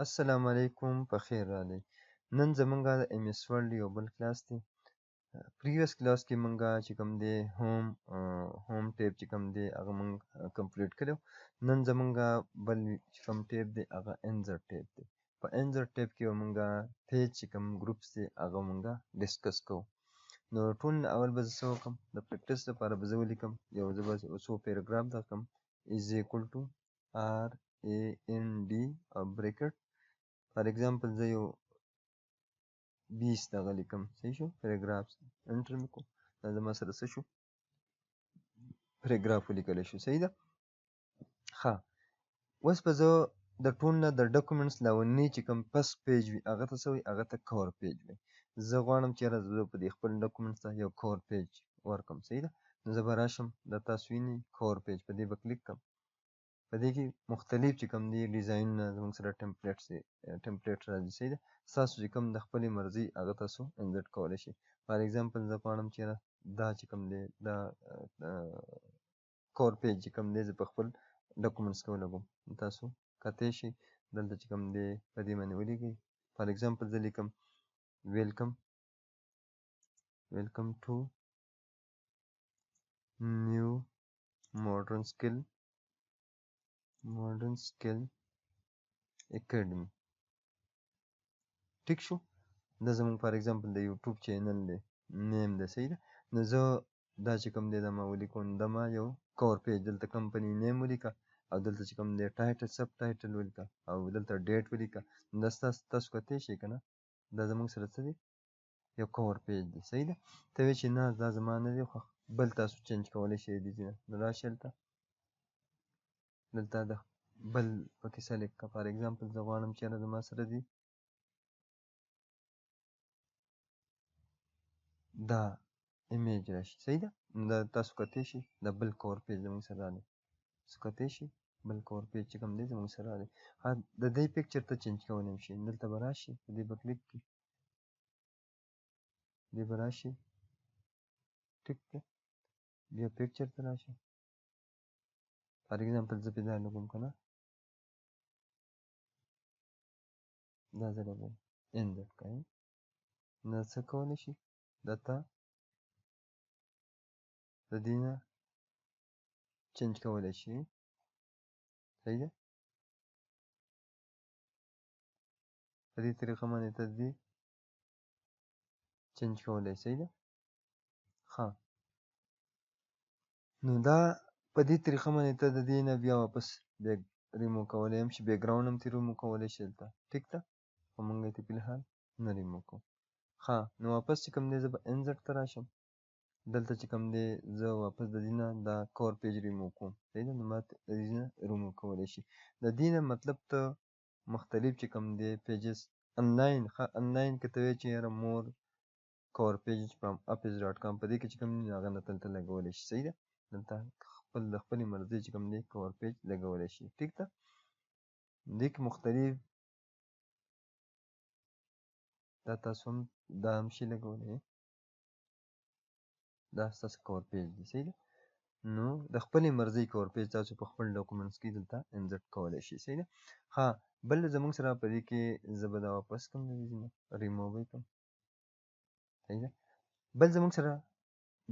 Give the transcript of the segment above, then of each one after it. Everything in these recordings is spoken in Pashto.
السلام علیکم په خیر راغلی. نن زمونږه د ایم ایس ورلډ یو بل کلاس دی. پریویس کلاس کې مونږه چې کوم دی هوم ټیب چې کوم دی هغه مونږ کمپلیټ کړی. نن زمونږه بل چې کوم ټیب دی هغه انزرټ ټیب دی. په انزرټ ټیب کې به مونږه پیج چې کوم ګروپس دی هغه مونږه ډسکس کوو. نو ټول نه اول به زه څه وکړم، د پریکټس لپاره به زه ولیکم یو زه به څو پیراګراف دا کړم از ایکول ټو آر ای ان ډي او بریکټ. فار ایگزامپل زه یو 20 دغه لیکم، صحیح شو، پیراګرافس انټر مې کړو، دا زما سره څه شو، پیراګراف ولیکلی شو، صحیح ده. ښه، اوس به زه د ټول نه د ډاکومنټس لاولنی چې کوم فست پیج وي هغه ته څه وایي، هغه ته کور پیج وایي. زه غواړم چې یاره زه په دې خپل ډاکومنټس ته یو کور پیج ورکړم، صحیح ده. نو زه به راشم، دا تاسو وینئ کور پیج، په دې به کلیک کړم. په دې کې مختلف چې کوم دي ډیزاینونه زموږ سره ټمپلیټ راځي، صحیح ده. ستاسو چې کوم د خپلې مرضي هغه تاسو انزرټ کولی شئ. فار ایگزامپل زه غواړم چې یاره دا چې کوم دی دا کور پیج چې کوم دی زه په خپل ډاکومنټس کې ولګوم. تاسو کتی شئ دلته چې کوم دی په دې باندې ولیکئ. فار ایگزامپل زه لیکم ویلکم ټو نیو ماډرن سکل اکیډمي. ټیک شو، دا زموږ فار ایگزامپل د یوټیوب چینل دی، نیم دی، صحیح ده. نو زه دا چې کوم دی دا ما ولیکو، نو دا ما یو کور پیج، دلته کمپنی نیم ولیکه او دلته چې کوم دی ټایټل سب ټایټل ولیکه او دلته ډیټ ولیکه. دا تاسو کتی شئ که نه، دا زموږ سره څه دی، یو کور پیج دی، صحیح ده. ته وایې چې نه دا زما نه دی خوښ، بل تاسو چینج کولی شئ دې ځای نه. نو راشئ دلته د بل پکې سلیکټ کړه. فار ایگزامپل زه غواړم چې یاره زما سره دی دا ایمیج راشي، صحیح ده. دا تاسو کتی شئ دا بل کور پیج زموږ سره راغلی، تاسو کتی شئ بل کور پیج چې کوم دی زموږ سره راغلی. د دې پکچر ته چینج کولی هم شئ، دلته به راشئ، په دې به کلیک کړئ، دې به راشئ، ټیک ده. بیا پکچر ته راشئ. فار ایگزامپل زه پې دا لګوم که نه، دا زه لګوم انزرټ کوئ. دا څه کولی شي، دا ته د دې نه چینج کولی شي، صحیح ده. په دې طریقه باندې ته دې چینج کولی، صحیح ده. ښه، نو دا په دې طریقه باندې ته د دې نه بیا واپس ریموو کولی هم شي، بیکګراونډ هم ترې ریموو کولی شي دلته، ټیک ده. خو موږ یې فی الحال نه ریموو کوو. ښه، نو واپس چې کوم دی زه به انزرټ ته راشم، دلته چې کوم دی زه واپس د دې نه دا کور پیج ریموو کوم، صحیح ده. نو ما د دې نه ریموو کولی شي. د دې نه مطلب ته مختلف چې کوم دی پیجز انلاین، ښه انلاین که ته وایې چې یاره مور کور پیج فرام office.com په دې کې چې کوم دی هغه نه دلته لګولی شي، صحیح ده. دلته خپل د خپلې مرضۍ چې کوم دی کور پیج لګولی شي، ټیک ده. دې کې مختلف دا تاسو هم دا هم شي لګولی، دا ستاسو کور پیج دی، صحیح ده. نو د خپلې مرضۍ کور پیج تاسو په خپل ډاکومنټس کې دلته انزرټ کولی شئ، صحیح ده. ښه، بل زموږ سره په دې کې زه به دا واپس کړم، د دې ځای نه ریموو به یې کړم، صحیح ده. بل زموږ سره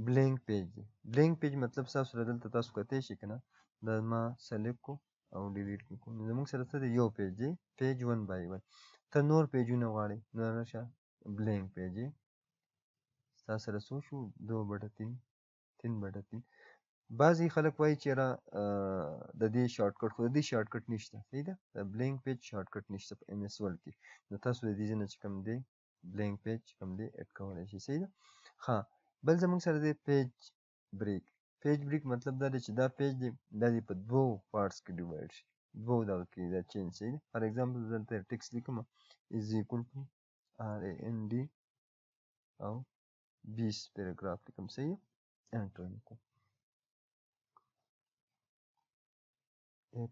بلینک پیج دی. بلینک پیج مطلب ستاسو سره دلته تاسو کتی شئ که نه، دا ما سلیکټ کړو او ډیلیټ مې کړو. نو زموږ سره څه دی، یو پیج دی، پیج 1/1. ته نور پیجونه غواړې نو راشه بلینک پیج دی، ستا سره څو شو 2/3 3/3. بعضې خلک وایي چې یاره د دې شارټکټ، خو د دې شارټکټ نشته، صحیح ده. د بلینک پیج شارټکټ نشته په ایم ایس ورلډ کې. نو تاسو د دې ځای نه چې کوم دی بلینک پیج چې کوم دی اډ کولی شئ، صحیح ده. ښه، بل زموږ سره دی پیج بریک. پیج بریک مطلب دا دی چې دا پیج دی دا دې په دوو پارټس کې ډیوایډ شي، دوو دغه کې دا چینج، صحیح ده. فار ایگزامپل دلته ټکس لیکم از ایکول ټو RAND او 20 پیراګراف لیکم، صحیح ده. انټر مې کړو،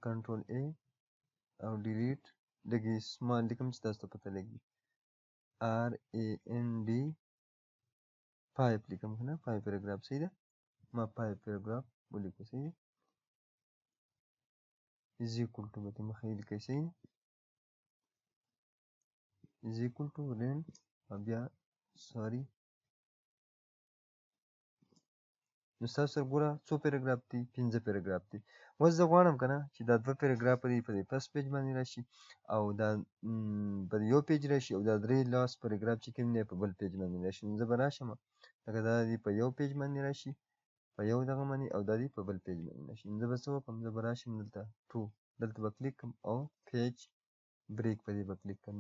کنټرول A او ډیلیټ، لږې سمال لیکم چې تاسو ته پته لګي. RAND 5 لیکم که نه، 5 پیراګراف، صحیح ده. ما 5 پیراګراف ولیکو، صحیح ده. از ایکول ټو به دې مخه یې لیکئ، صحیح ده. is equal to length بیا sorry نو ستاسو سره ګوره څو پیراګراف دي 15 پیراګراف دي اوس زه غواړم که نه چې دا 2 پیراګرافه دي په دې فرست پیج باندې راشي او دا په یو پیج راشي او دا 3 لاست پیراګراف چې کوم دی په بل پیج باندې راشي نو زه به راشم لکه دا دي په یو پیج باندې راشي په یو دغه باندې او دا دي په بل پیج باندې راشي نو زه به څه وکړم زه به راشم دلته ټو دلته به کلیک کړم او پیج بریک په دې به کلیک کړم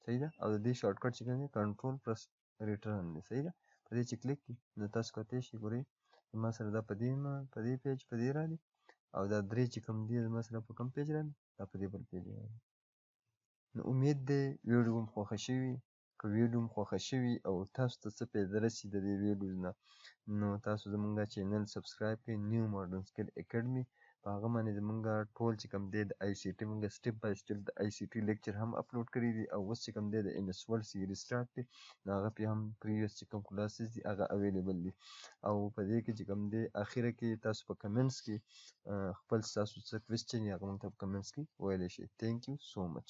صحیح ده او د دې شارټ کټ چې کوم دی کنټرول پلس ریټرن دی صحیح ده په دې چې کلیک کړي نو تاسو کولی شئ ګورئ زما سره دا په دې پیج په دې راغلي او دا 3 چې کوم دي زما سره په کوم پیج راغلي دا په دې بل پیج راغلي نو امید دی ویډیو مو خوښه شوي که ویډیو مو خوښه شوي او تاسو ته څه فایده رسي د دې ویډیوز نه نو تاسو زمونږ چینل سبسکرایب کړئ نیو ماډرن سکل اکیډمي په هغه باندې زمونږ ټول چې کوم دی د آی سی ټي مونږ سټیپ بای سټیپ د آی سی ټي لیکچر هم اپلوډ کړي دي او اوس چې کوم دی د ایم اس ورډ سیریز سټارټ دی نو هغه پې هم پریویس چې کوم کلاسز دي هغه اویلیبل دي او په دې کې چې کوم دی اخره کې تاسو په کمنټس کې خپل ستاسو څه کوېسچن یا هغه مونږ ته په کمنټس کې ویلی شئ تھینک یو سو مچ